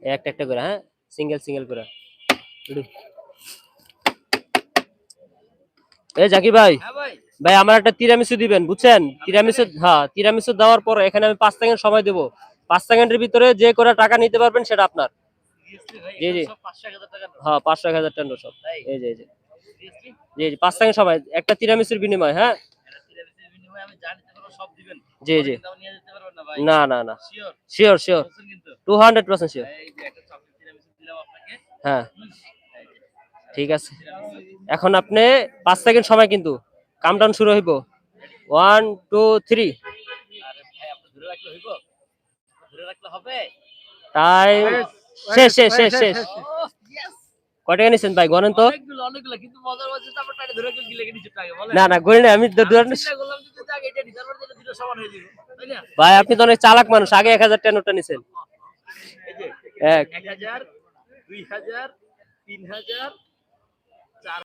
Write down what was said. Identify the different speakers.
Speaker 1: একটা একটা করে, হ্যাঁ, সিঙ্গেল সিঙ্গেল করে। এই জাকির ভাই,
Speaker 2: হ্যাঁ ভাই,
Speaker 1: ভাই আমার একটা তিরামিসু দিবেন, বুঝছেন? তিরামিসু, হ্যাঁ, তিরামিসু দেওয়ার পর এখানে আমি 5 সেকেন্ড সময় দেবো। 5 সেকেন্ডের ভিতরে যে করে টাকা নিতে পারবেন সেটা আপনার।
Speaker 2: সিরিয়াসলি ভাই,
Speaker 1: জি
Speaker 2: এটা
Speaker 1: জি,
Speaker 2: সব 500-1000 টাকার নোট।
Speaker 1: হ্যাঁ, 500-1000 টাকা সব।
Speaker 2: তাই?
Speaker 1: এই যে এই যে,
Speaker 2: সিরিয়াসলি?
Speaker 1: জি জি, 5 সেকেন্ড সময়, একটা তিরামিসুর বিনিময়, হ্যাঁ।
Speaker 2: এটা তিরামিসের বিনিময়ে আমি যা নিতে পারবো সব দিবেন।
Speaker 1: জি
Speaker 2: পরে
Speaker 1: জি,
Speaker 2: কিন্তু আবার নিয়ে যেতে পারবেন না ভাই।
Speaker 1: না না না,
Speaker 2: শিওর?
Speaker 1: শিওর শিওর,
Speaker 2: বলছেন কিন্তু।
Speaker 1: 200% শিওর।
Speaker 2: এই যে একটা চকলেট তিরামিসু দিলাম আপনাকে।
Speaker 1: হ্যাঁ,
Speaker 2: হুম, এই যে
Speaker 1: ঠিক আছে।
Speaker 2: তিরামিসু।
Speaker 1: এখন আপনি 5 সেকেন্ড সময় কিন্তু কাউন্টডাউন শুরু হইব।
Speaker 2: রেডি?
Speaker 1: 1 2 3।
Speaker 2: আরে ভাই, আপনি ধরে রাখলে হইব? ধরে রাখলে হবে?
Speaker 1: টাইম
Speaker 3: ওয়েস,
Speaker 1: শেষ
Speaker 3: ওয়েস,
Speaker 1: শেষ
Speaker 3: ওয়েস,
Speaker 1: শেষ
Speaker 3: শেষ,
Speaker 1: শেষ।
Speaker 3: শেষ, শেষ।
Speaker 2: ওহ, ইয়েস!
Speaker 1: কয় টাকা নিছেন ভাই, গণেন তো?
Speaker 2: অনেকগুলো, অনেকগুলো। কিন্তু মজার মজার তো আমার টাকা ধরে রাখলে কি লেগে নিচ্ছে টাকা বলেন?
Speaker 1: না না, গণি না, আমি
Speaker 2: আমি
Speaker 1: দূর।
Speaker 2: চিন্তা করলাম যে যদি আগে এটা নিই, তারপরে তাহলে দুটো সমান হয়ে যাবে। তাই না?
Speaker 1: ভাই আপনি তো অনেক চালাক মানুষ, আগে 1000 টাকা নোটটা নিছেন।
Speaker 2: এই যে
Speaker 1: এক,
Speaker 2: 1000, 2000, 3000,